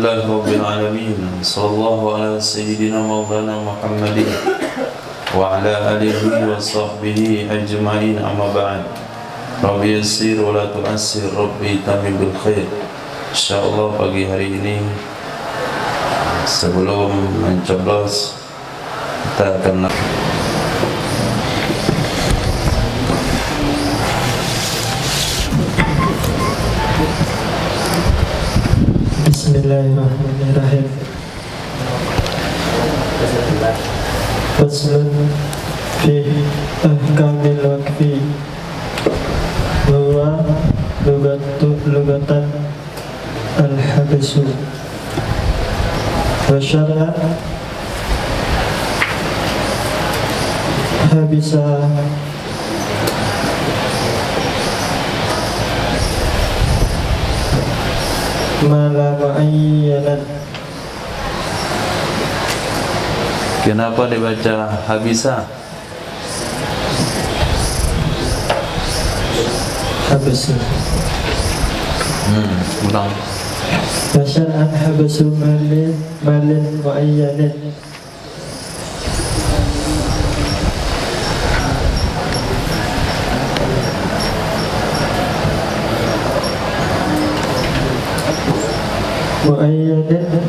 Alhamdulillah Rabbil Alamin. Sallallahu ala Sayyidina Maulana Muhammadin wa ala alihi wa sahbihi ajma'in, amma ba'd. Rabbi yassir wa la tu'assir, Rabbi tamim bil khair. InsyaAllah pagi hari ini, sebelum mencoblos, kita akan Bismillahirrahmanirrahim. Faslun fi ahkamil waqfi huwa lugatan al-habsu wa syar'an habisa mala mu'ayyanan. Kenapa dibaca habisa? Habsu. Ulang. Wasyar'an habsu malin mu'ayyanin. Mu'ayyanin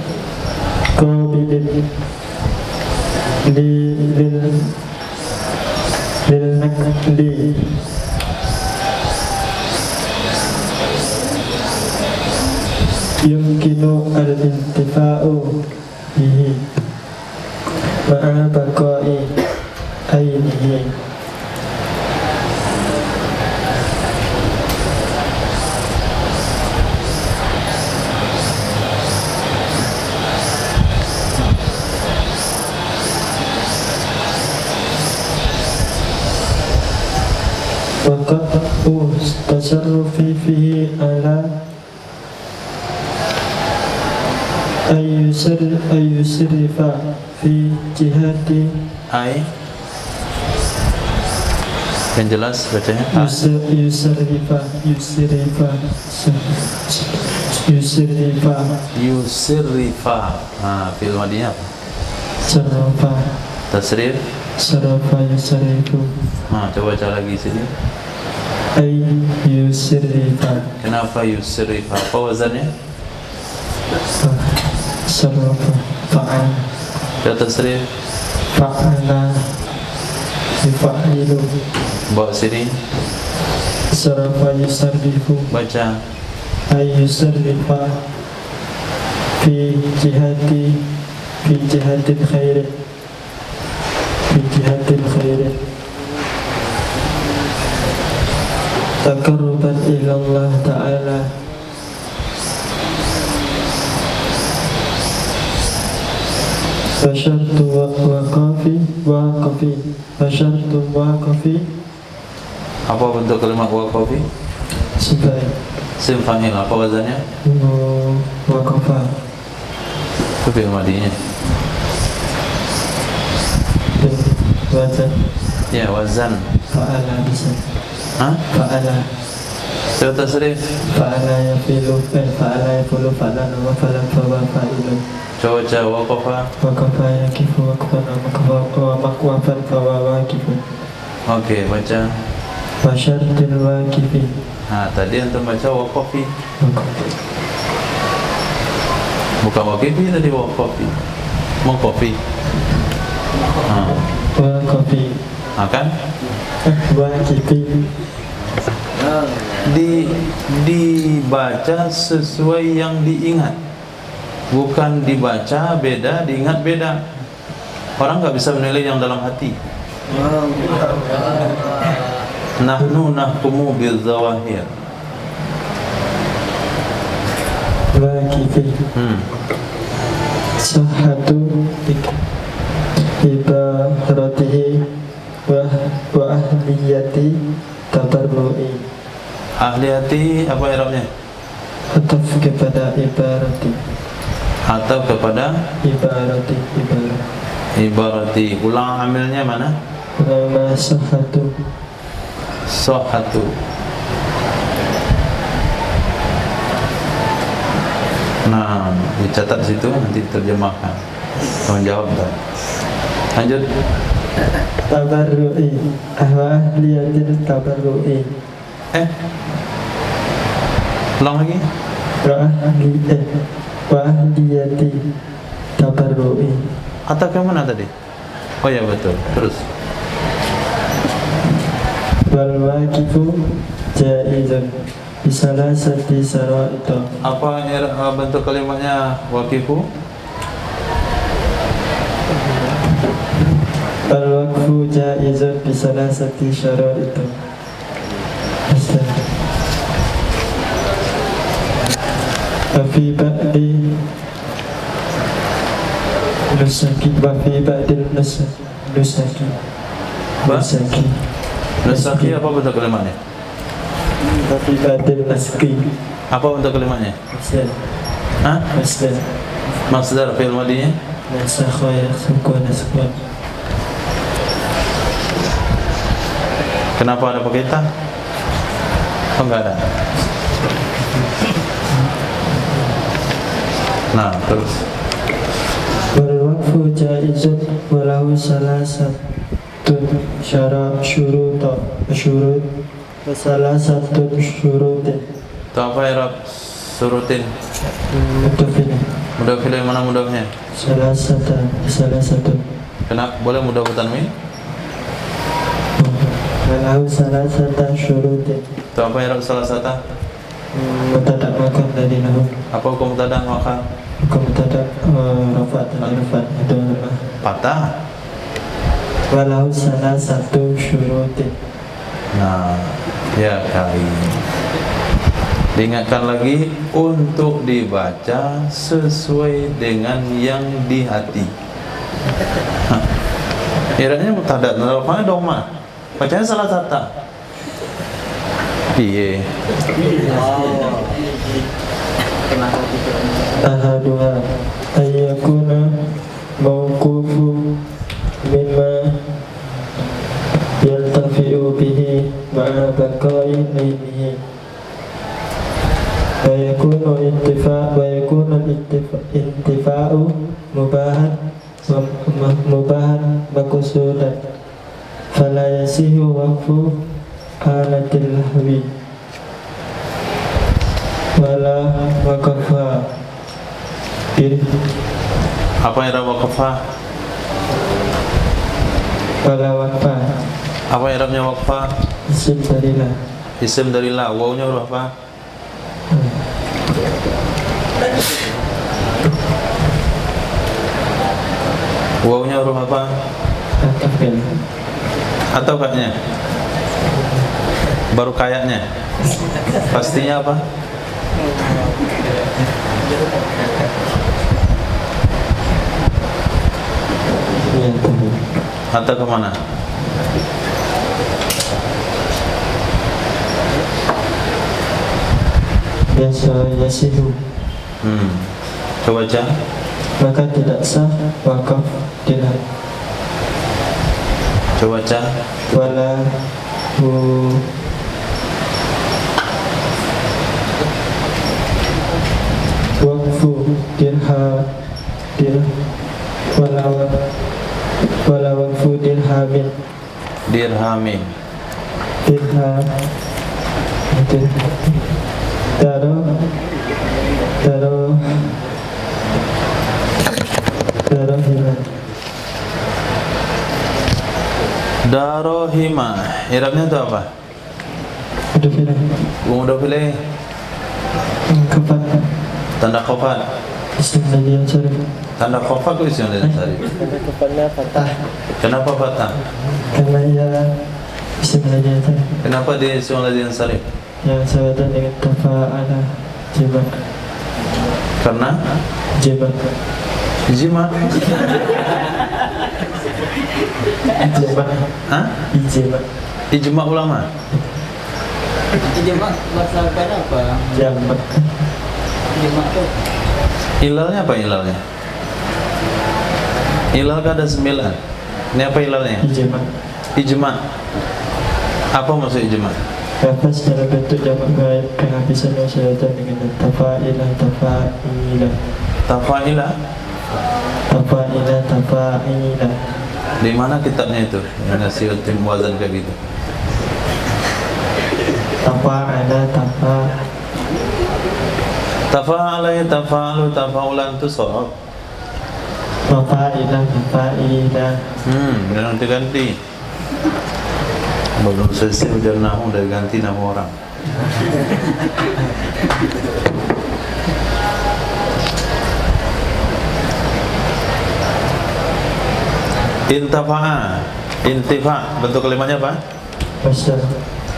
qabilin lil nakli yumkinu al-intifa'u bihi ma'a baqa'i ainihi. Waqa'u tasarrufi fihi ala ayyusrifa fi jihati yang jelas bacanya yusrifa fi'il madhinya apa? Sarrafa Tasrif. sarrafa yusrifu. Coba baca lagi sini. Yusrifa. Kenapa yusrifa? Apa wazannya? Sarrafa fa'al. Ya tasrif. Fa'ala yufa'ilu. Bawa sini. Sarrafa yusrifu. Baca. Yusrifa fi jihatil khairi. Fi jihatil khairi taqarruban ila Allah ta'ala wa syartu waqafi. Apa bentuk kalimat waqafi? Sebaik Sim fa'il. Apa wazannya? waqafa. Itu fi'il madhinya. Wazan Ya, wazan. fa'ala bisa. Fa'ala. Coba tasrif. Fa'ala yafilu fa'ala yafulu fa'ala wa fa'ala fa'ilu. Coba baca waqafa. Waqafa yakifu waqfan wa maqwafan fawa waqifun. Oke, baca. Wa syartil waqifi. Tadi antum baca waqafi. Waqafi. Bukan waqifi tadi, waqafi. Waqafi. Waqafi. Kan? Waqifi. Dibaca sesuai yang diingat, bukan dibaca beda, diingat beda. Orang nggak bisa menilai yang dalam hati. Nahnu nahkumu bil zawahir. Waqifi. Sahatu ibaratihi wa ahliyati tabarru'i. Ahliyati apa i'rabnya? Ataf kepada ibarati. Atau kepada ibarati. Ulang amilnya mana? Nama sahatu. Nah, dicatat situ nanti terjemahkan. Tolong jawab tak? Lanjut. Tabarru'i wa ahliyatil tabarru'i. Ulang lagi. Wa ahliyati tabarru'i. Atau ke mana tadi? Oh ya betul. Terus. Wal waqifu jaizun bisalasati syara'ita. Apa bentuk kalimatnya waqifu? Wal waqfu jaizun bisalasati syara'ita. Fi ba'di nusaki wa fi ba'dil nusaki. Nasaki apa bentuk kalimatnya? Fi ba'dil naski. Apa bentuk kalimatnya? Hah? Masdar. Masdar fi'il madinya? Nasakha yasukun nasakha. Kenapa ada pakai ta? Oh enggak ada. Nah, terus. Wal waqfu jaizun walahu salasatun syurut wa salasatun syurutin. Itu apa i'rab surutin? Mudafin. Mudafil yang mana mudafnya? Salasatun. Kenapa? Boleh mudaf tanwin? Walahu salasatun syurutin. Itu apa i'rab salah satu? Mubtada makan dari nahu. Apa hukum mubtada maka? Mubtada rafat itu apa? Patah. Walahu salasatun syurutin. Nah, ya kali. Diingatkan lagi untuk dibaca sesuai dengan yang di hati. Iranya mubtada, rafa'nya doma. Bacanya salah satu. Piye? Ahaduha ayyakuna mawqufu mimma yaltafi'u bihi ma'a baqa'i lailihi wa yakunu intifa'u mubahan maqsudan fala yasihu waqfu halatil lahwi wala waqafa. Apa i'rab waqfa? Wala waqfa Apa i'rabnya waqfa? isim darilah. Isim dari la, wawnya huruf apa? Wawnya huruf apa? Atafil. Atau kayaknya? Baru kayaknya? Pastinya apa? Ya, tahu. Atau kemana? Biasa yasihu. Coba baca. Maka tidak sah wakaf tidak. Coba baca. Wala hu waqfu wala waqfu dirhamin Dirhamin. Darohima. I'rabnya itu apa? Udah pilih. Kapan? Tanda khafat. Isim lagi yang sorry. Tanda khafat itu isim dari tadi. Kapannya patah. Kenapa patah? Karena ya isim lagi yang sorry. Kenapa dia isim dari ansari? Yang sahabat dengan tafa'ala jibak. Karena Jibak. jima. Jibak. Hah? Jibak. Ijma ulama. Ijma bahasa apa? Jambak. Ijma tuh Ilalnya apa ilalnya? Ilal kan ada 9. Ini apa ilalnya? Jibak. Ijma. Apa maksud ijma? Lafaz dalam bentuk jamak gaib penghabisan syaitan dengan tafa'ilah, tafa'ilah, Tafailah. tafa'ilah, tafa'ilah. Di mana kitabnya itu? Yang ngasih tim wazan kayak gitu. Tafa'ala, Tafa'ala, tafa'alu, tafa'ulan itu soal. tafa'ilah, tafa'ilah. Nanti ganti. Belum selesai udah nahu udah ganti nama orang. Intafa'a, intifa, bentuk kalimatnya apa? Masdar.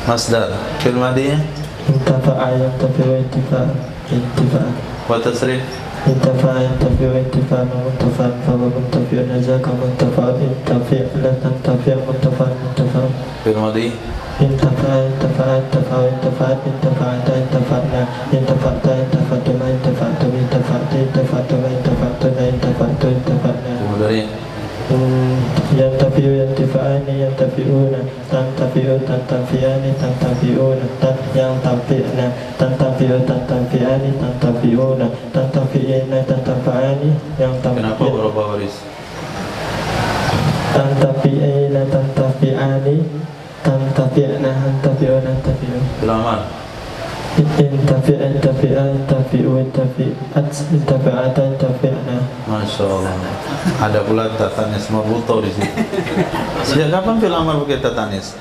Masdar. Fi'il madhinya Intafa'a, yantafi'u, intifa'a, intifa'a. wa tasrif. Intafa'a, yantafi'u, intifa'an, muntafa'an, fawa muntafi'un, nazaka muntafa'an, intafi'la, tantafi'a, muntafa'an, muntafa'an. Fi'il madhi Intafa'a, intafa'a, intafa'a, intafa'at, intafa'ata, intafa'na, intafa'ta, intafa'tuma, intafa'tum, intafa'ti, intafa'tuma, intafa'tuna, intafa'tu, intafa'na. Fi'il mudhari. Yantafi'u, yantifa'ani, yantafi'una, tantafi'u, tantafi'ani, tantafi'una, yantafi'na, tantafi'u, tantafi'ani, tantafi'una, tantafi'ina, tantafa'ani, Kenapa berapa baris? tantafi'ina, tantafi'ani, tantafi'na, tantafi'una, tantafi'u. Fi'il amal. Intafi', intafi'a, intafi'u, intafi'at, intafa'ata, intafi'na. Masya Allah. Ada pula tatanis marbuto di sini. Sejak kapan fi'il amal pakai tatanis?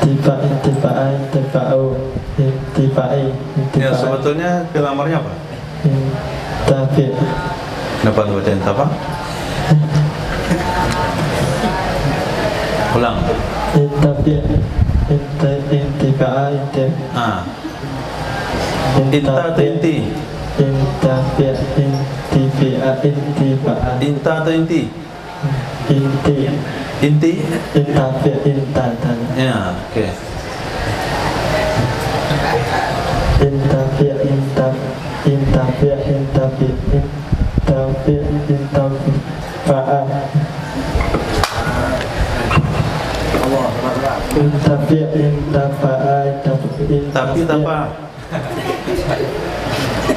Intifa, intifa'a, intifa'u, intifa'i, Ya intifa'a, sebetulnya fi'il amarnya apa? intafi', Kenapa baca intafa? Ulang. intafi', intifa'a, Ah. Inta atau inti? intafi', intifa'a, intifa'a, Inta atau inti? inti, Inti? intafi', intatan, Ya, oke. intafi', intafi', intafi', intafi'a'a, intafi', intafa'a, Tapi tapa?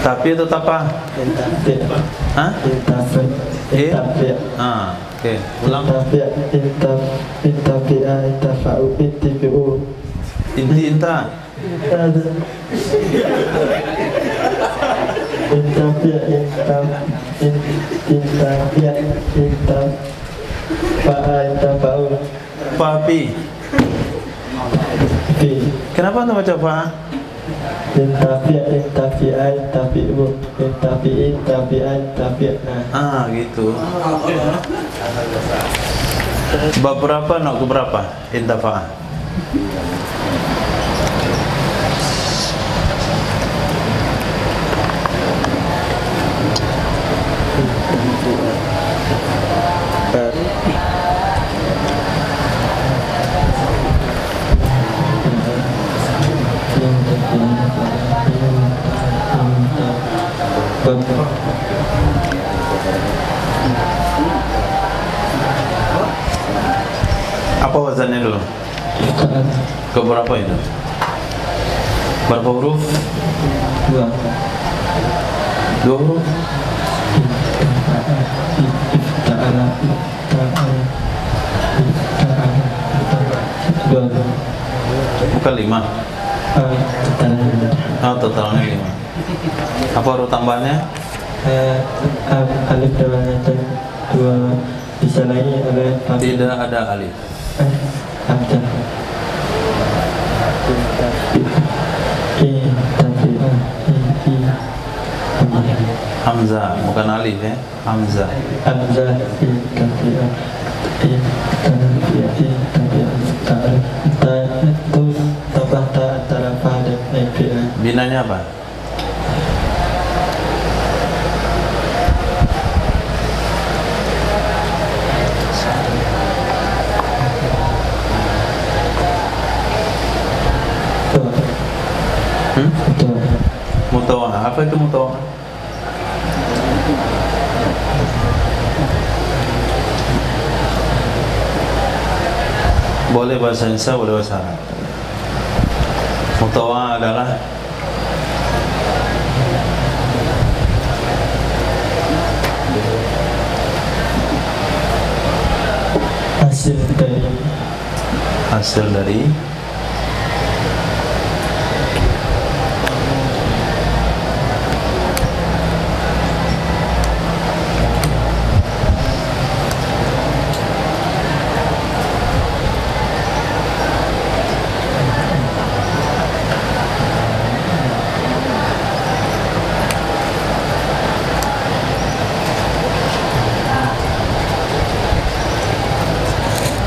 Tapi atau tapa? intafi', Hah? intafi', intafi', Ah, oke. Ulang. intafi', intafi'a, intafa'u, intifi'u. Inti inta. Intafi'a, intafi'a, intafa'a, intafa'u. Papi. Fi. Kenapa anda baca fa? Intafi'a, intafi'a, intafi'u, intafi'i, intafi'a, intafi'na. Ah, gitu. Bab berapa nak ke berapa? Intafa. Apa wazannya dulu? Ke berapa itu? Berapa huruf? Dua. Dua huruf? Ta'ala, dua. Bukan 5. Oh, totalnya 5. Apa huruf tambahannya? Alif depannya itu dua. Bisa lagi ada Tidak ada alif. ada. Hamzah, bukan alif ya. Hamzah. Hamzah, intafi'ah, itu tambah ta antara fa dan infi'ah. Binanya apa? Betul. Mutawah. Apa itu mutawah? Boleh bahasa Indonesia, boleh bahasa Arab. Mutawa adalah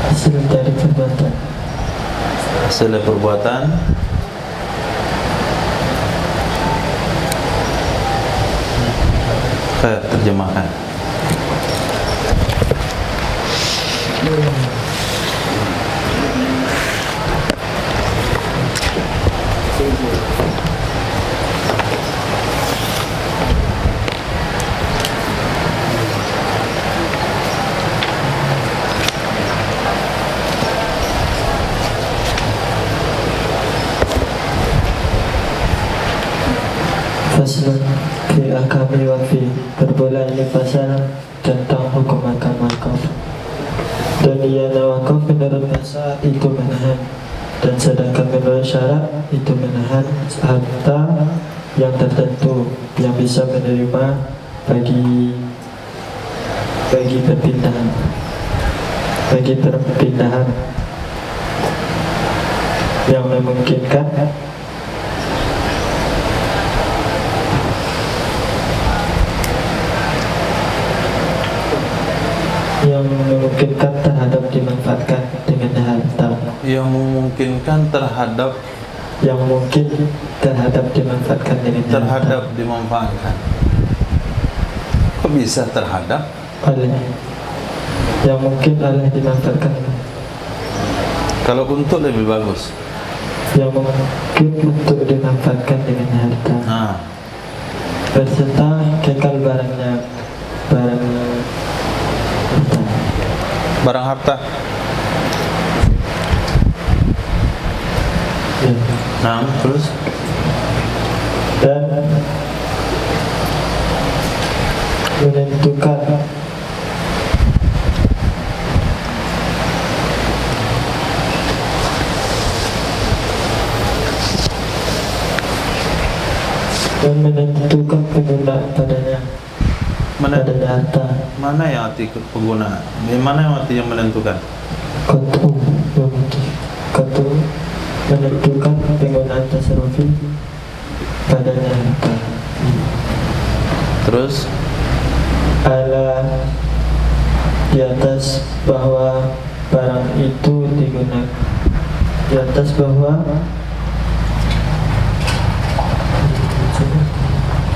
hasil dari perbuatan. hasil dari perbuatan. Terjemahkan. Faslun fi ahkami wakfi. Berbola ini pasal tentang hukum akam wakaf. Dan iyana wakaf menurut nasa itu menahan, dan sedangkan menurut syarak itu menahan harta yang tertentu yang bisa menerima bagi perpindahan yang memungkinkan terhadap dimanfaatkan dengan harta Yang memungkinkan terhadap dimanfaatkan dengan harta. dimanfaatkan. Kok bisa terhadap? Oleh yang mungkin oleh dimanfaatkan. Kalau untuk lebih bagus. Yang mungkin untuk dimanfaatkan dengan harta. Nah, Berserta kekal barang harta. Ya. Nah, terus Dan menentukan penggunaan padanya harta. Mana yang arti penggunaan? Mana yang arti yang menentukan? Kotu menentukan penggunaan tasarrufi padanya harta. Terus Ala di atas bahwa barang itu digunakan, di atas bahwa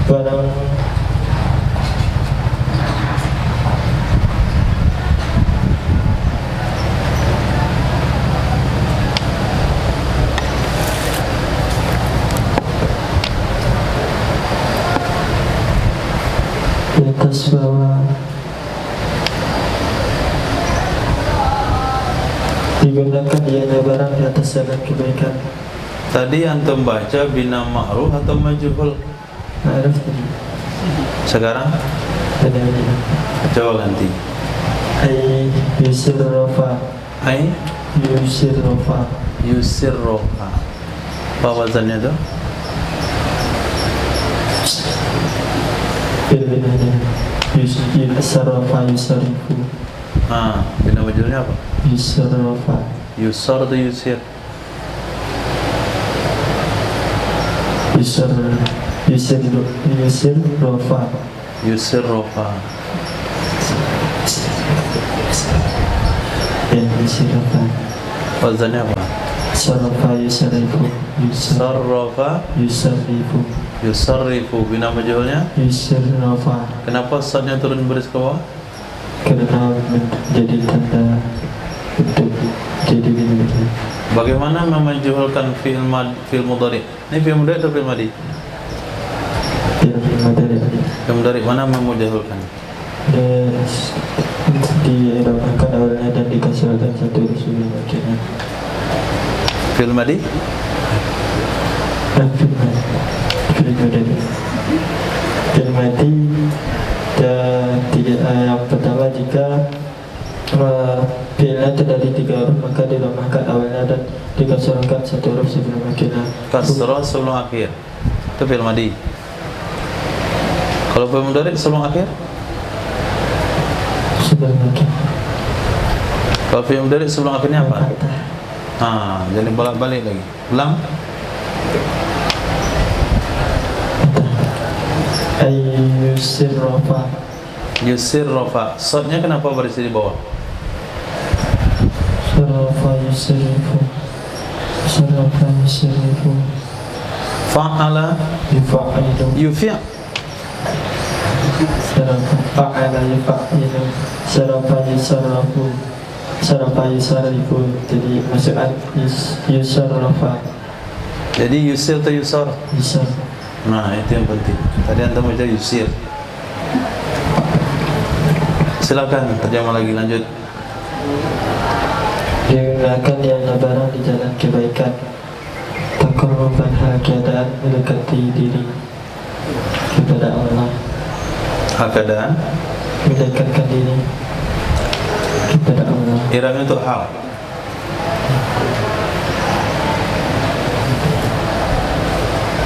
barang di atas bahwa digunakan ianya barang di atas jalan kebaikan. tadi antum baca bina ma'ruf atau majhul? Ma'ruf tadi. Sekarang Benar-benar. coba ganti. Ay yusir rofa. Ai Yusir rofa. yusirrofa. Apa wazannya tuh? Benar-benar. Yusir rofa yusarifu. Nah, bina majhulnya apa? Yusir rofa. Yusor atau yusir? Yusir rofa. Yusirrofa. Ya yusir rofa. Wazannya apa? Sarrofa yusarifu. Sarrofa Yusarifu. yusarrifu. Bina majhulnya? Yusir rofa. Kenapa sadnya turun baris ke bawah? Karena menjadi tanda untuk jadi benar-benar. Bagaimana memajhulkan fi'il mudhari? Ini fi'il mudhari atau fi'il madhi? Yang madari. Fi'il mudhari mana memujahulkan? diramakan awalnya dan dikasihkan satu sebelum akhirnya. Fi'il madhi? Fi'il madhi yang pertama jika fi'ilnya terdiri 3 huruf maka diramakan awalnya dan dikasihkan satu huruf sebelum akhirnya. Kasrah sebelum akhir. Itu fi'il madhi. Kalau fi'il mudhari sebelum akhir? Sebelum akhir. Kalau fi'il mudhari sebelum akhirnya apa? Jadi bolak-balik lagi. Ulang. Yusir rofa. Yusir rofa. Sodnya kenapa berisi di bawah? Sarafa yusirifu. Sarafa yusirifu. Fa'ala Yufa'ilu. yufi'. Sarafa fa'ala yufa'ilu. Sarafa yusarafu. Sarafa yusarifu. Jadi masuk yusarafa. Jadi yusir atau yusar? Yusar. Nah, itu yang penting. Tadi antum baca yusir. Silakan terjemah lagi, lanjut. Digunakan yang barang di jalan kebaikan. Takarruban hal keadaan mendekati diri kepada Allah. Keadaan Mendekatkan diri kepada Allah. Irangnya untuk hal.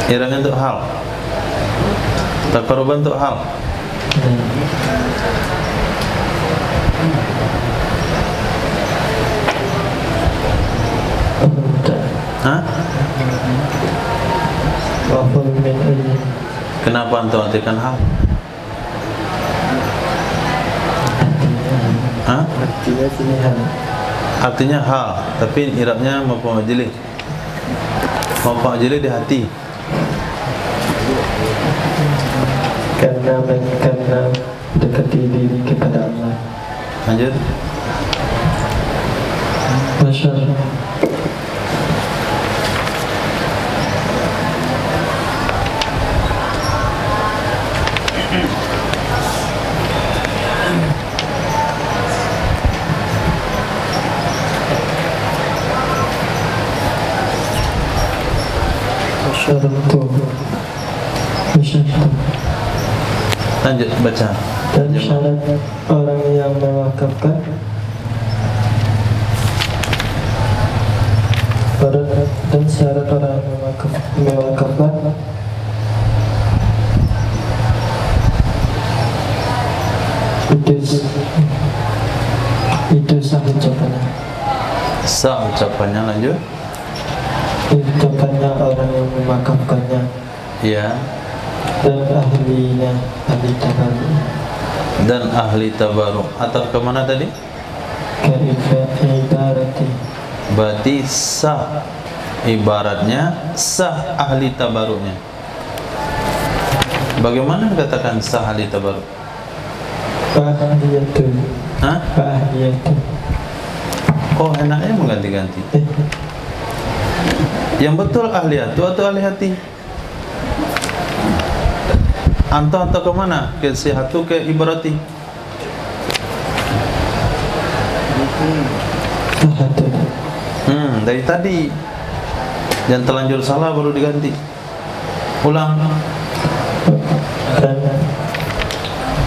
Irangnya untuk hal. Taqarruban untuk hal. Hah? Waful min ayyi. Kenapa antum artikan hal? Hah? Artinya sini hal. Artinya hal, tapi irabnya maf'ul majlih. Maf'ul majlih di hati. Karena dekati diri kepada Allah. Lanjut. Masyaallah. Masyaallah. Lanjut baca. Dan syarat orang yang mewakafkan dan syarat orang yang mewakafkan itu sah ucapannya. Sah ucapannya, lanjut. Ucapannya orang yang mewakafkannya Ya. dan ahli tabaruk. Dan ahli tabaruk. Atau kemana tadi? Ibarati. Berarti sah ibaratnya, sah ahli tabaruknya. Bagaimana katakan sah ahli tabaruk? Fa'ahliyatu. Hah? Fa'ahliyatu. Oh, enaknya mengganti-ganti. Yang betul ahliyatu atau ahli hati? Anto atau kemana? Ke sihatu ke ibarati? Sahatu. Dari tadi yang terlanjur salah baru diganti. Ulang.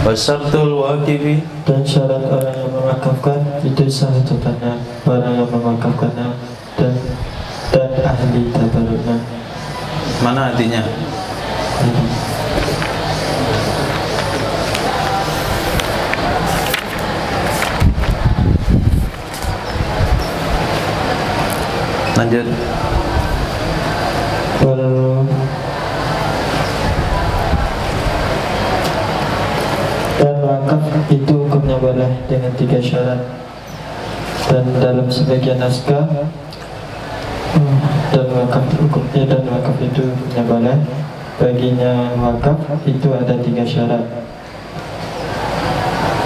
Wasyartul waqifi. Dan syarat orang yang mewakafkan itu sah ucapannya, orang yang mewakafkannya dan ahli tabaruknya. Mana artinya? Lanjut. Dan wakaf itu hukumnya boleh dengan 3 syarat. Dan dalam sebagian naskah dan wakaf itu hukumnya boleh. Baginya wakaf itu ada 3 syarat.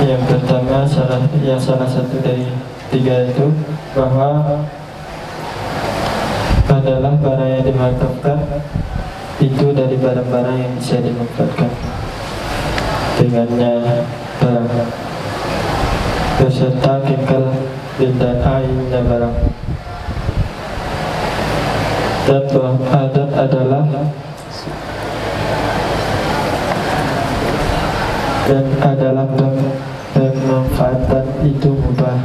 Yang pertama salah satu dari 3 itu bahwa adalah barang yang dimanfaatkan itu dari barang-barang yang bisa dimanfaatkan dengannya barang. beserta kekal dan ainnya barang. Dan adat adalah pemanfaatan itu mubah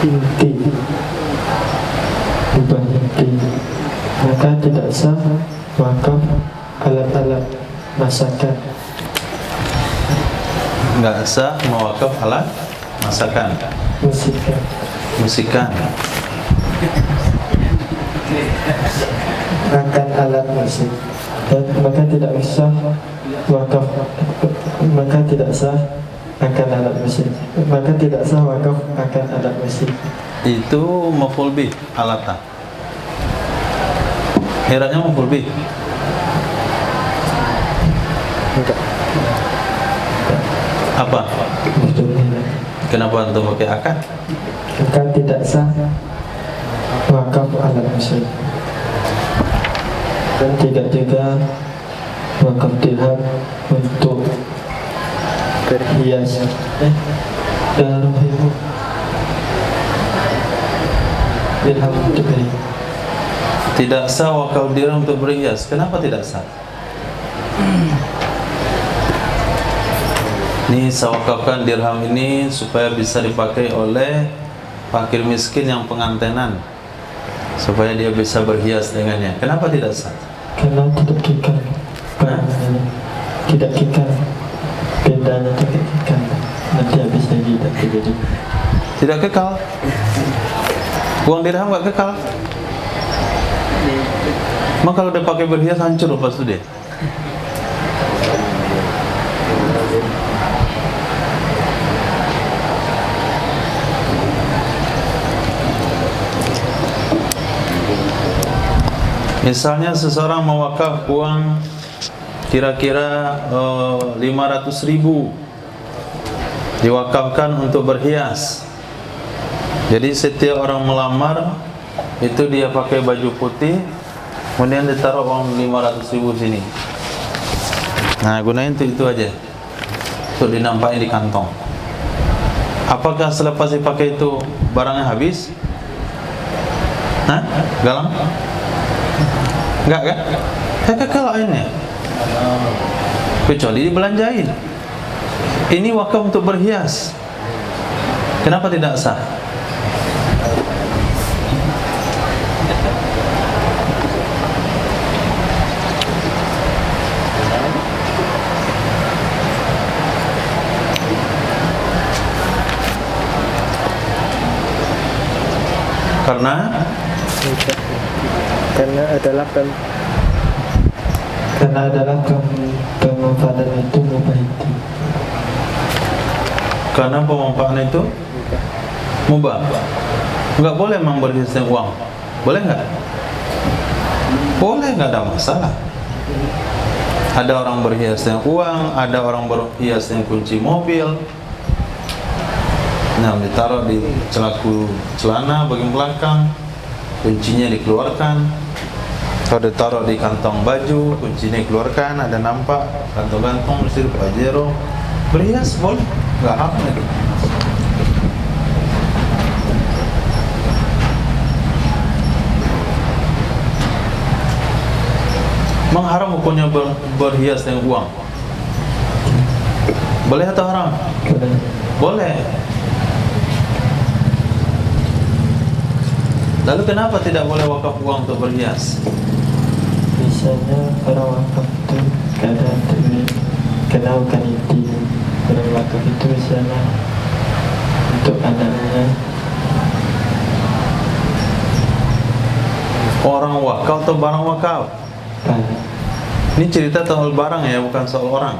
inti, maka tidak sah wakaf alat-alat masakan. Nggak sah mewakaf alat masakan, musikan. Akan alat musik, dan maka tidak sah wakaf, maka tidak sah akan alat musik, maka tidak sah wakaf akan alat musik. Itu maf'ul bih, alata. Heratnya maf'ul bih. Enggak. Apa? Kenapa antum pakai akan? Maka tidak sah wakaf alat musik, dan tidak juga wakaf dirham untuk berhias. Dirham untuk berhias. Tidak sah wakaf dirham untuk berhias. Kenapa tidak sah? Ini saya wakafkan dirham ini supaya bisa dipakai oleh fakir miskin yang pengantenan, supaya dia bisa berhias dengannya. Kenapa tidak sah? Karena tidak kekal. Tidak kekal. Bedanya tidak kekal. Nanti habis lagi tak terjadi. Tidak kekal. Uang dirham gak kekal. Maka kalau udah pakai berhias hancur lepas itu dia. Misalnya seseorang mewakaf uang kira-kira 500.000 diwakafkan untuk berhias. Jadi setiap orang melamar itu dia pakai baju putih, kemudian ditaruh uang 500.000 sini. Nah, gunain itu aja untuk dinampakkan di kantong. Apakah selepas dipakai itu barangnya habis? Hah? Galang? Enggak kan? Kekal lainnya. Kecuali dibelanjain. Ini wakaf untuk berhias. Kenapa tidak sah? Karena adalah pemanfaatan itu mubah inti. Karena pemanfaatan itu mubah. Enggak boleh memang berhias dengan uang. Boleh enggak? Boleh, enggak ada masalah. Ada orang berhias dengan uang, ada orang berhias dengan kunci mobil. Nah, ditaruh di celaku celana bagian belakang, kuncinya dikeluarkan. Kalau ditaruh di kantong baju, kuncinya dikeluarkan, ada nampak kantong-kantong sirip pajero. Berhias boleh, nggak apa itu. Mengharam hukumnya berhias dengan uang. Boleh atau haram? Boleh. Lalu kenapa tidak boleh wakaf uang untuk berhias? Misalnya orang wakaf itu keadaan kenalkan inti. Orang wakaf itu misalnya untuk anaknya. Orang wakaf atau barang wakaf? Ini cerita soal barang ya, bukan soal orang.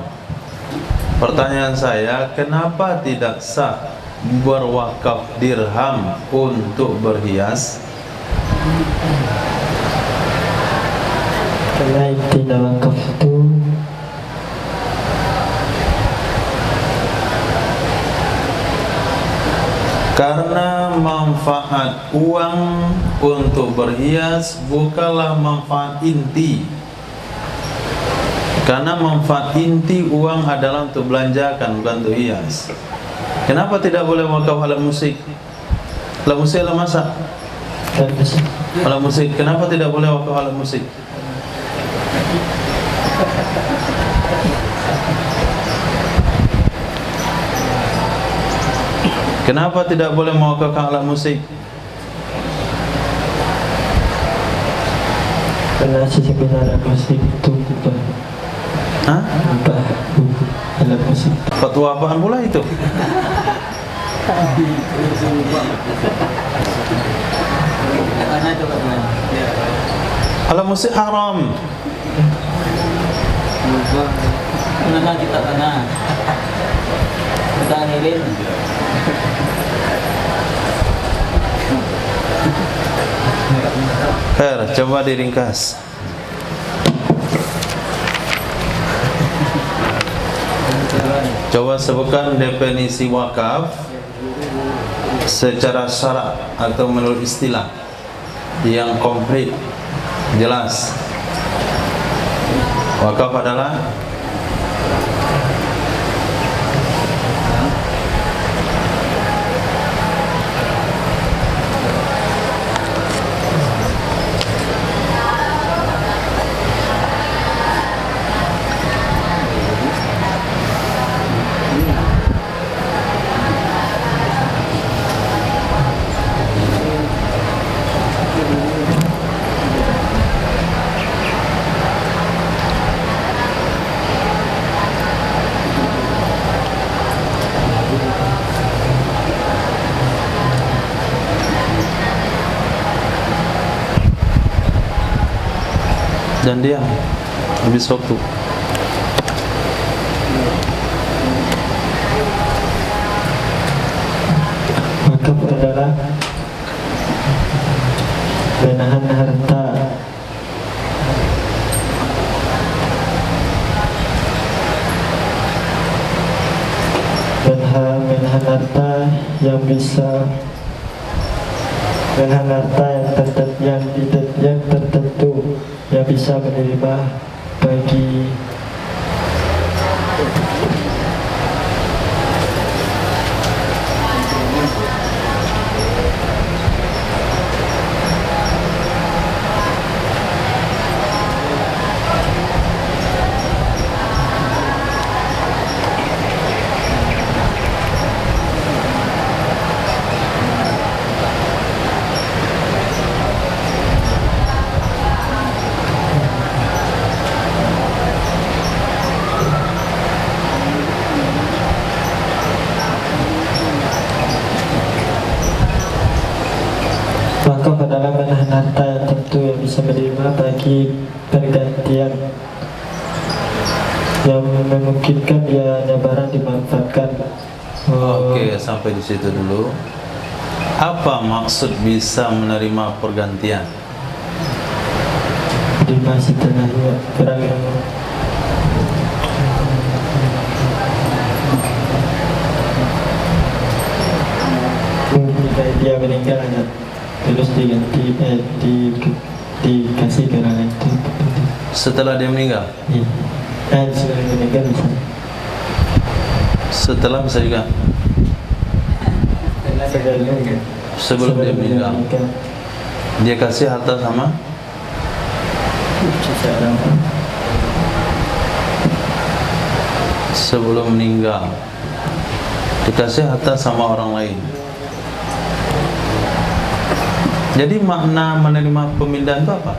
Pertanyaan saya, kenapa tidak sah berwakaf dirham untuk berhias? Karena inti wakaf itu karena manfaat uang untuk berhias bukanlah manfaat inti. Karena manfaat inti uang adalah untuk belanjakan, bukan untuk hias. Kenapa tidak boleh wakaf alat musik? Alat musik, alat masak. Alat musik, kenapa tidak boleh wakaf alat musik? Kenapa tidak boleh mewakafkan alat musik? Karena sesungguhnya alat musik itu bukan Hah? alat musik. Fatwa apaan pula itu? Karena itu kan. Alat musik haram. Karena kita ngirim. Coba diringkas. Coba sebutkan definisi wakaf secara syarak atau menurut istilah yang komplit, jelas. Wakaf adalah dan dia habis waktu. Wakaf adalah menahan harta menahan harta yang bisa menahan harta yang tertentu yang bisa menerima bagi wakaf adalah menahan harta yang tentu yang bisa menerima bagi pergantian yang memungkinkan dia hanya barang dimanfaatkan. Oke, sampai di situ dulu. Apa maksud bisa menerima pergantian? Terima setelah orang yang dia meninggal hanya terus diganti dikasih ke orang itu. Setelah dia meninggal? Iya. Setelah meninggal bisa. Setelah bisa juga? Sebelum dia meninggal. Dia kasih harta sama? Seseorang. Sebelum meninggal dikasih harta sama orang lain. Jadi makna menerima pemindahan itu apa?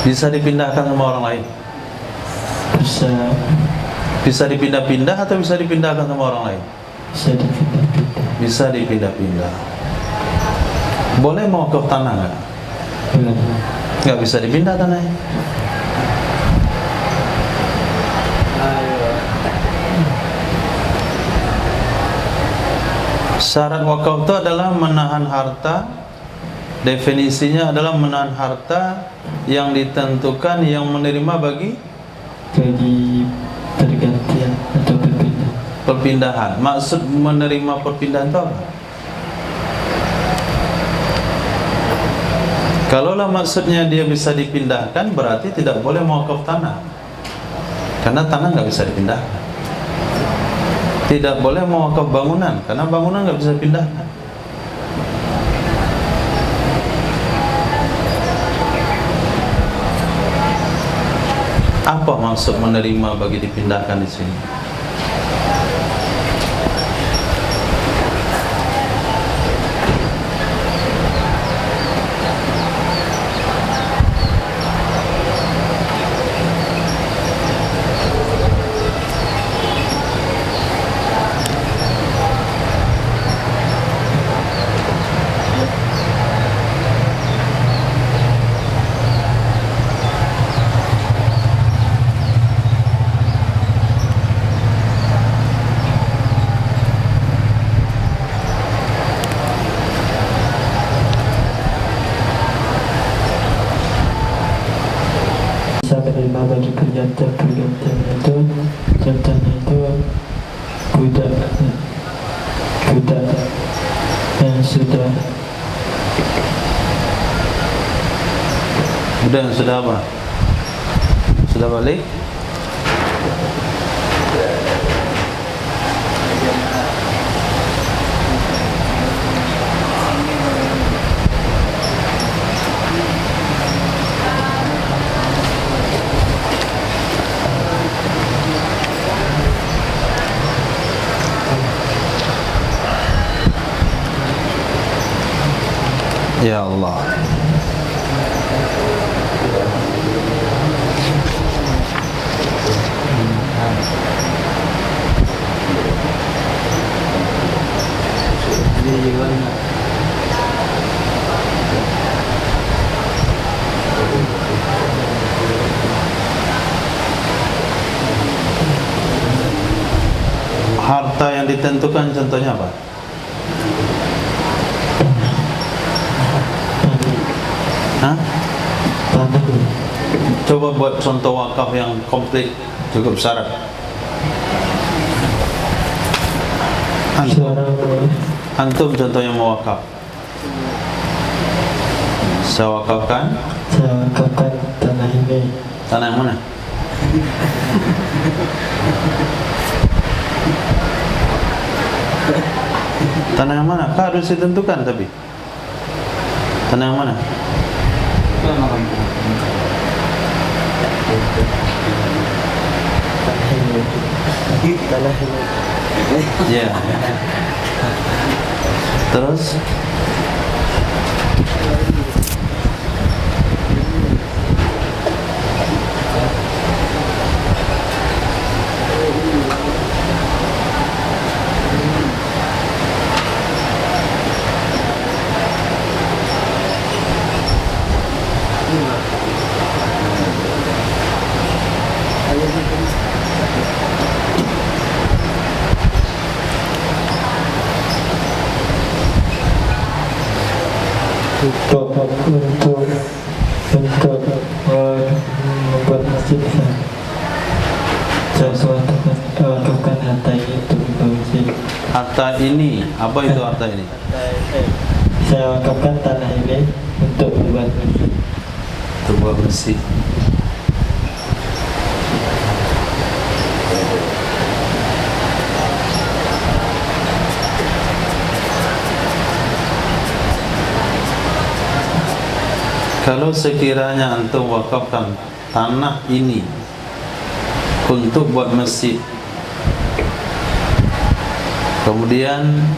Bisa dipindahkan sama orang lain? Bisa dipindah-pindah atau bisa dipindahkan sama orang lain? Bisa dipindah-pindah. Bisa dipindah-pindah. Boleh mau ke tanah nggak? Boleh. Nggak bisa dipindah tanahnya. Syarat wakaf itu adalah menahan harta. Definisinya adalah menahan harta yang ditentukan yang menerima bagi pergantian atau perpindahan. Maksud menerima perpindahan itu apa? Kalaulah maksudnya dia bisa dipindahkan, berarti tidak boleh mewakaf tanah, karena tanah nggak bisa dipindahkan. Tidak boleh mewakaf bangunan, karena bangunan nggak bisa dipindahkan. Apa maksud menerima bagi dipindahkan di sini? Bisa menerima bagi perjanjian itu, contohnya itu budak yang sudah Sudah apa? Sudah balik? Ya Allah. Harta yang ditentukan contohnya apa? Hah? tanah. Coba buat contoh wakaf yang komplit, cukup syarat. Antum contohnya mau wakaf. Saya wakafkan. Saya wakafkan tanah ini. Tanah yang mana? Tanah yang mana? Harus ditentukan tapi. Tanah yang mana? Tanah ini. Ya. Terus untuk membuat masjid, saya wakafkan harta ini untuk membuat masjid. harta ini, apa itu harta ini? Saya wakafkan tanah ini untuk membuat masjid. Untuk buat masjid. Kalau sekiranya antum wakafkan tanah ini untuk buat masjid, kemudian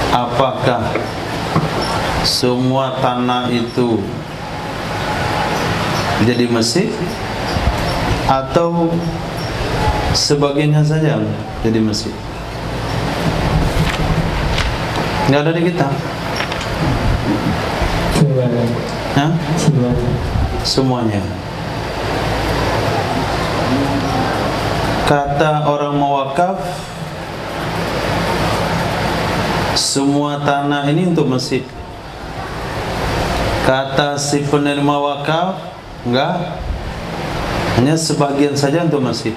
apakah semua tanah itu jadi masjid atau sebagiannya saja jadi masjid? Nggak ada di kitab. Hah? Semuanya. Kata orang mewakaf, semua tanah ini untuk masjid. Kata si penerima wakaf, enggak, hanya sebagian saja untuk masjid,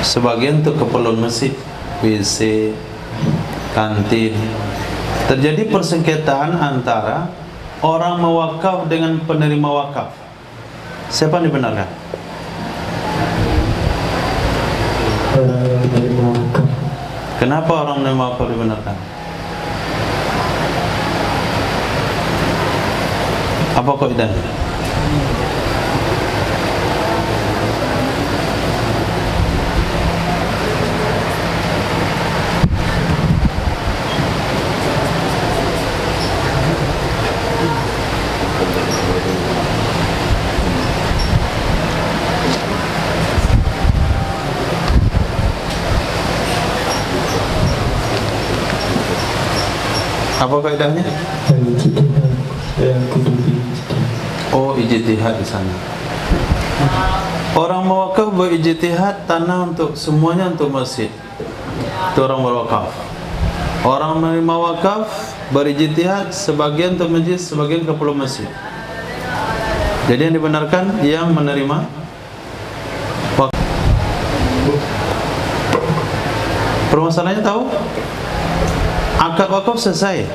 sebagian untuk keperluan masjid, WC, kantin. terjadi persengketaan antara orang mewakaf dengan penerima wakaf. Siapa yang dibenarkan? Orang yang menerima wakaf. Kenapa orang menerima wakaf dibenarkan? Apa kaidahnya? Apa kaidahnya? Yang kudubi. Oh, ijtihad di sana. Orang mewakaf berijtihad tanah untuk semuanya untuk masjid. Itu orang berwakaf. Orang menerima wakaf berijtihad sebagian untuk masjid, sebagian ke pulau masjid. Jadi yang dibenarkan yang menerima wakaf. Permasalahannya tahu? Akad wakaf selesai.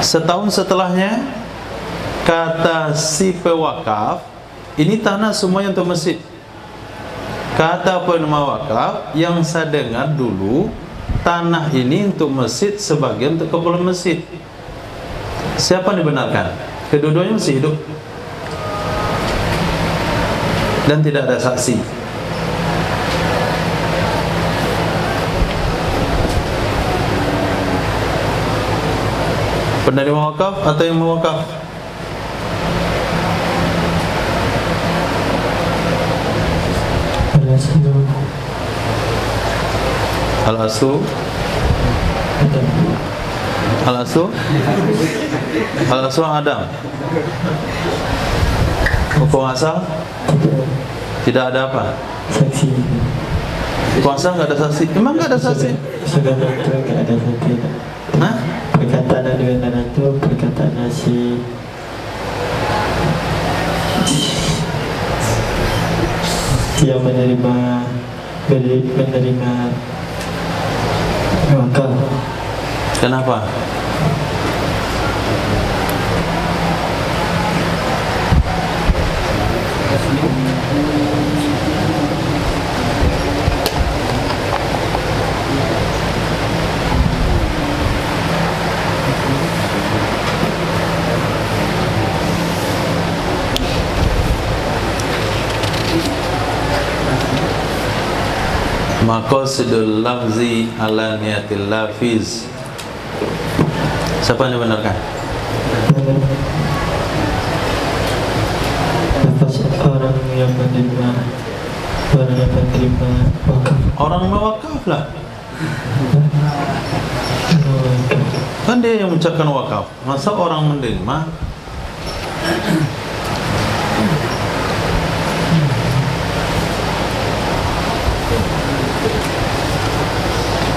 Setahun setelahnya kata si pewakaf, ini tanah semuanya untuk masjid. Kata penerima wakaf, yang saya dengar dulu, tanah ini untuk masjid, sebagian untuk kepala masjid. Siapa yang dibenarkan? Kedua-duanya masih hidup dan tidak ada saksi. Penerima wakaf atau yang mewakaf? Al-aslu Al-aslu Al-aslu Adam. Hukum asal tidak ada apa? Saksi. Hukum asal nggak ada saksi. Emang nggak ada saksi? Sudah tentu nggak ada saksi. Hah? Perkataan dengan itu perkataan si yang menerima wakaf. Kenapa? Maqasidul lafzi ala niyatil lafiz. Siapa yang dibenarkan? Nafas orang yang menerima wakaf. Orang mewakaf lah. Kan dia yang mengucapkan wakaf. Masa orang menerima?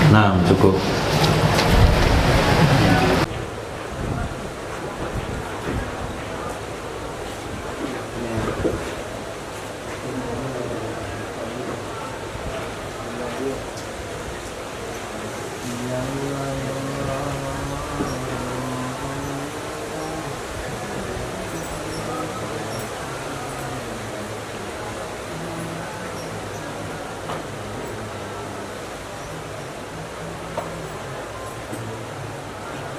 Nah, cukup.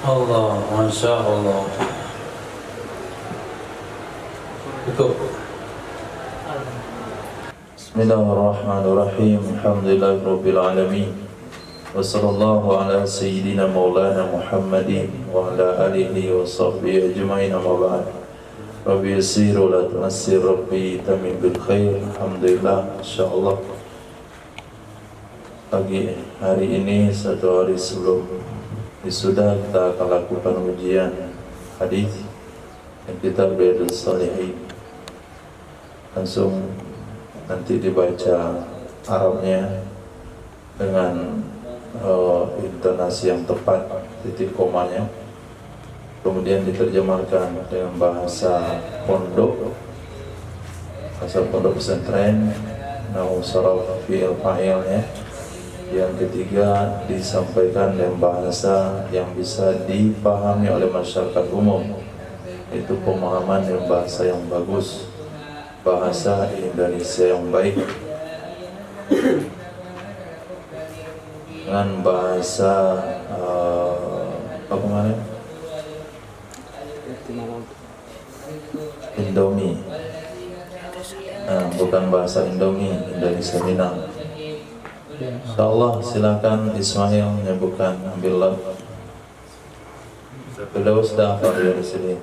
Allah, Masya Allah. Cukup. Bismillahirrahmanirrahim. Alhamdulillahirabbil alamin. Wassallallahu ala sayyidina maulana Muhammadin wa ala alihi wa sahbihi ajma'in, amma ba'd. Rabbi yassir wa la tu'assir, Rabbi tamim bil khair. Alhamdulillah, insyaallah. Pagi hari ini, satu hari sebelum sudah kita akan lakukan ujian hadis yang kita Riyadhus Shalihin. Langsung nanti dibaca Arabnya dengan intonasi yang tepat, titik komanya, kemudian diterjemahkan dengan bahasa pondok pesantren, nahwu saraf fi'il fa'ilnya, Yang ketiga, disampaikan dengan bahasa yang bisa dipahami oleh masyarakat umum. Itu pemahaman yang bahasa yang bagus, bahasa Indonesia yang baik, dengan bahasa apa kemarin? Indomie. Bukan bahasa Indomie, Indonesia Minang. InsyaAllah silakan Ismail menyebutkan, ambillah. Beliau sudah apa dia di sini?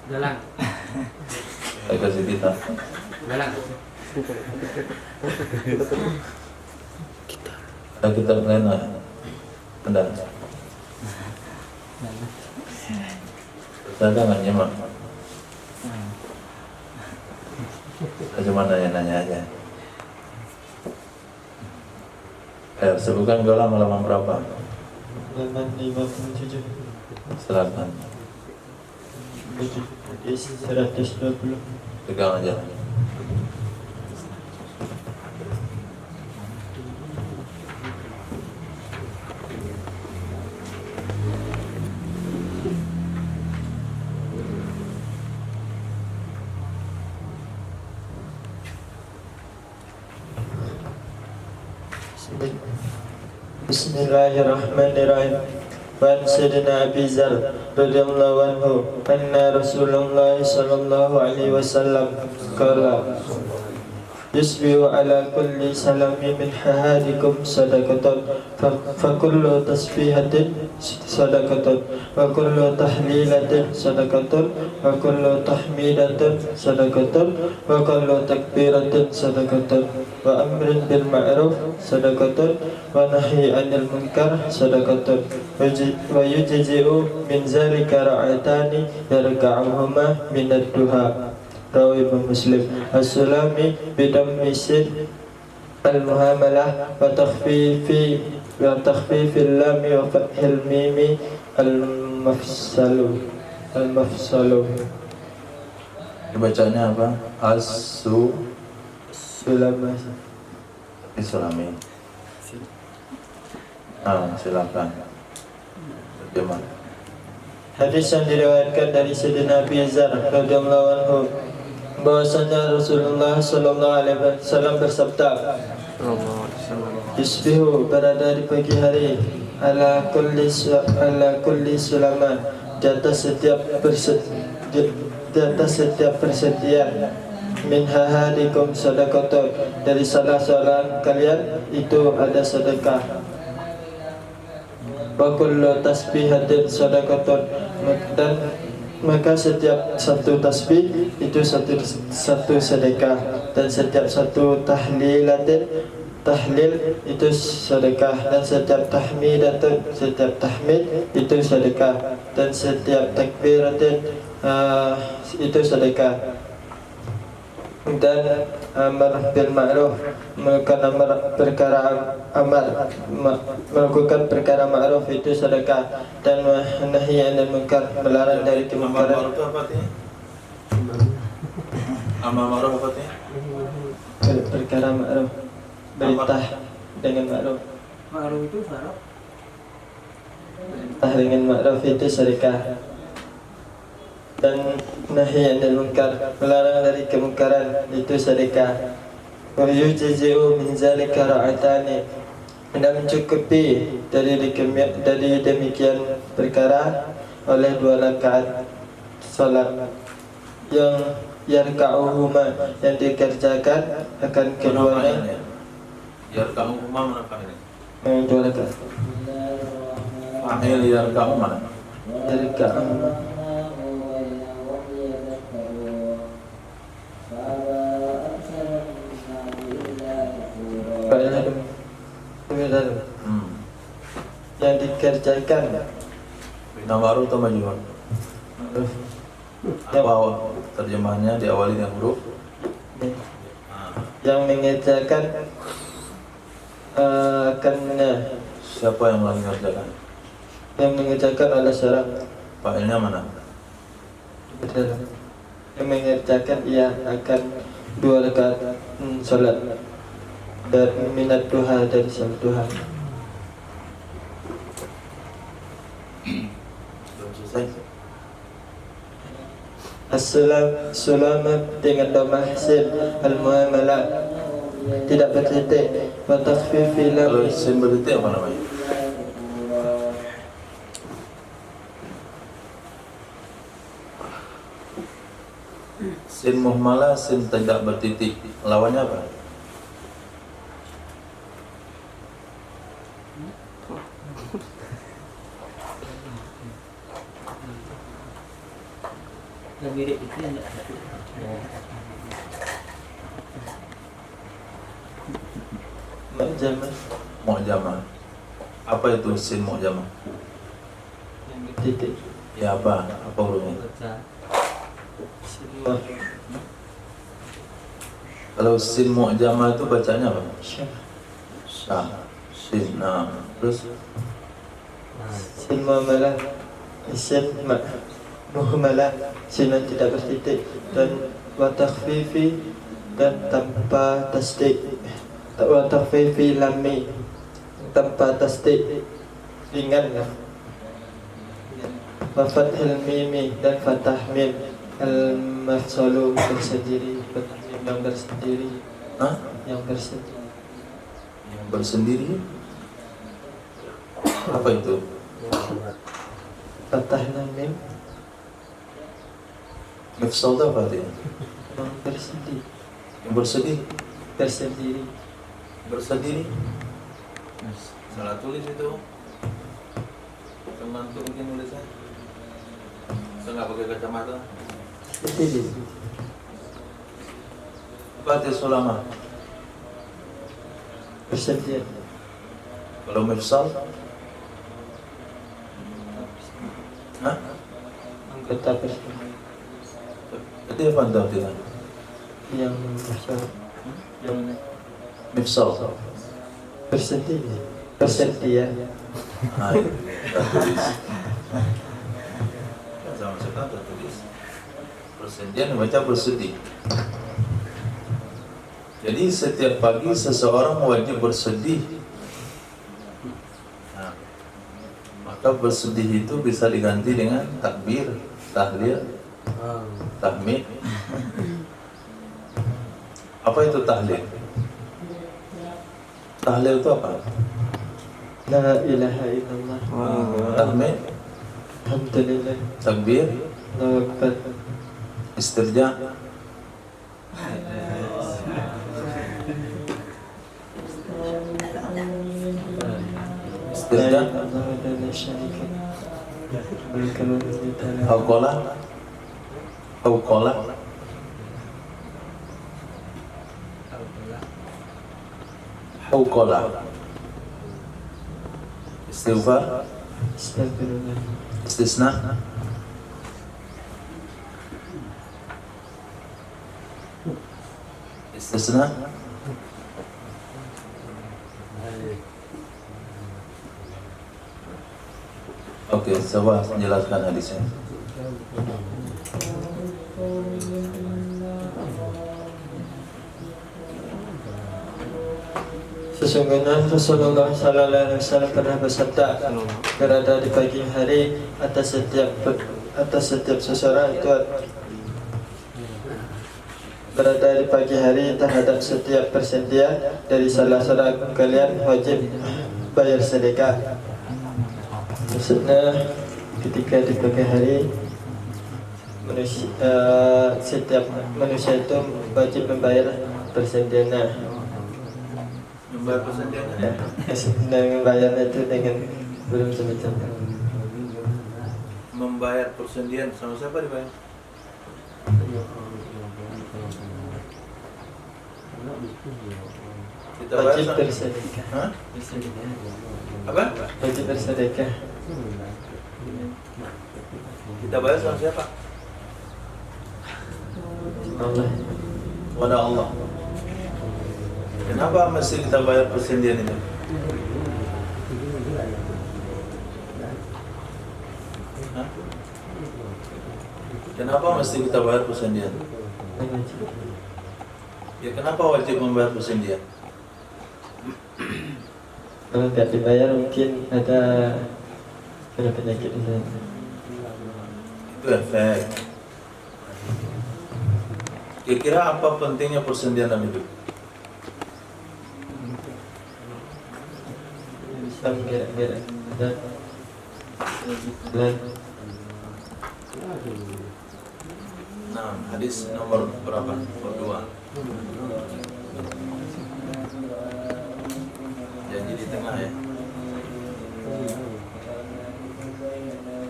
Galang. Saya kasih kita. Galang. Kita lena. Anda. Saya nggak nyimak. Saya cuma nanya aja. Sebutkan galang halaman berapa? Halaman 57. Silakan. 120. Pegang aja. Bismillahirrahmanirrahim. Wan Sayyidina Abi Dzar radhiyallahu anhu anna Rasulullah sallallahu alaihi wasallam qala yusbihu ala kulli salami min hahadikum sadaqatan fa kullu tasbihatin sadaqatan wa kullu tahlilatin sadaqatan wa kullu tahmidatin sadaqatan wa kullu takbiratin sadaqatan wa amrin bil ma'ruf sadaqatan wa nahyi 'anil munkar sadaqatan wa yujzi'u min zalika ra'atani yarka'uhuma min ad-duha. Rawi Muslim. As-sulami bidammi sin al-muhamalah wa takhfifil lami wa fathil mimi al-mafsalu. Bacanya apa? Sulama. Islami. Silakan. Terjemah. Hadis yang diriwayatkan dari Sayyidina Abi Dzar radhiyallahu anhu bahwasanya Rasulullah sallallahu alaihi wasallam bersabda, "Yusbihu berada di pagi hari ala kulli sulama di atas setiap persediaan min hahadikum sadaqatun dari salah seorang kalian itu ada sedekah. Wa kullu tasbihatin sadaqatun dan maka setiap satu tasbih itu satu sedekah dan setiap satu tahlil itu sedekah dan setiap tahmid itu sedekah dan setiap takbiratin itu sedekah dan amar bil ma'ruf melakukan perkara ma'ruf itu sedekah dan nahi 'anil munkar melarang dari kemungkaran. Amar ma'ruf apa artinya? Perkara ma'ruf, perintah dengan ma'ruf. Ma'ruf itu sarap. Perintah dengan ma'ruf itu sedekah dan nahi 'anil munkar melarang dari kemungkaran itu sedekah. Wa yujzi'u min zalika ra'atani dan mencukupi dari demikian perkara oleh 2 rakaat salat yang yarka'uhuma yang dikerjakan akan keduanya. Yarka'uhuma mana ini? 2 rakaat. Fa'il yarka'u mana? Yarka'uhuma yang dikerjakan. Bina baru atau majhul? Apa terjemahnya diawali dengan huruf? Yang mengerjakan akannya. Siapa yang mengerjakan? Yang mengerjakan adalah syarat. Fa'ilnya mana? Betul. Yang mengerjakan ia akan 2 rakaat salat dan minat duha dari salat duha. As-sulamat dengan dhamma sin, al-muamalah tidak bertitik, wa takhfifi Kalau lam. sin bertitik apa namanya? Sin muhmalah, sin tidak bertitik. Lawannya apa? Yang mirip itu yang enggak ada. Mu'jamah Mu'jamah. Apa itu sin mu'jamah? yang bertitik. Ya apa? Apa hurufnya? Baca. Semua Kalau sin mu'jamah itu bacanya apa? syah. Syah. Sin. Nah, terus Sin muamalah, isim muhmalah, sinan tidak bertitik, dan wa takhfifi dan tanpa tasdik, wa takhfifi lammi tanpa tasdik, ringan lah. Wa fathil mimi dan fathah mim, al mafsalu bersendiri, yang bersendiri, Hah? yang bersendiri. Yang bersendiri. Apa itu? Fathah mim Mifsal itu apa artinya? yang bersendiri, Yang bersedih. bersendiri. Bersedih. Salah tulis itu. Teman tuh mungkin nulisnya. Saya nggak pakai kacamata. Sendiri. Apa arti sulama? Bersedia. Kalau mifsal? Hah? Anggota bersama Itu apa artinya? yang bersama yang Mifsal. bersedia. Bersedia. Nah, kita tulis. Sama sekali kita tulis. Persendian membaca bersedih. Jadi setiap pagi seseorang wajib bersedih. Nah, maka bersedih itu bisa diganti dengan takbir, tahlil, tahmid. Apa itu tahlil? Tahlil itu apa? La ilaha illallah. Tahmid, Alhamdulillah. takbir, Allahu Akbar. istirja, La istirja, ilaha illallah la syarika lah. Mulkul mulki ta'ala. hauqalah, hauqalah, hauqalah, istighfar, Astagfirullah. istisna, istisna. Oke, coba jelaskan hadisnya. Sesungguhnya Rasulullah Sallallahu Alaihi Wasallam pernah bersabda, berada di pagi hari atas setiap seseorang itu berada di pagi hari terhadap setiap persendian dari salah seorang kalian wajib bayar sedekah. Maksudnya ketika di pagi hari setiap manusia itu wajib membayar persendiannya. Membayar persendiannya. Dan membayarnya itu dengan belum semacam. Membayar persendian sama siapa dibayar? Kita bayar Wajib sama- bersedekah. Hah? Apa? Wajib bersedekah. Kita bayar sama siapa? Allah. Kepada Allah. Kenapa mesti kita bayar persendian itu? Hah? Kenapa mesti kita bayar persendian? Ya kenapa wajib membayar persendian? Kalau tidak dibayar mungkin ada penyakit di sana. Itu efek. Kira-kira apa pentingnya persendian dalam hidup? Bisa menggerak-gerak dan Nah, hadis nomor berapa? Nomor 2. Janji di tengah ya.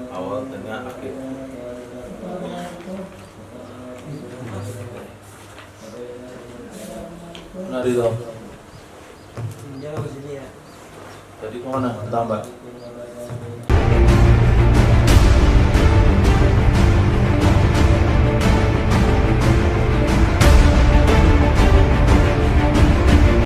Awal, tengah, akhir. Nah, Ridho. Jauh sini ya. Tadi kemana? Tambah.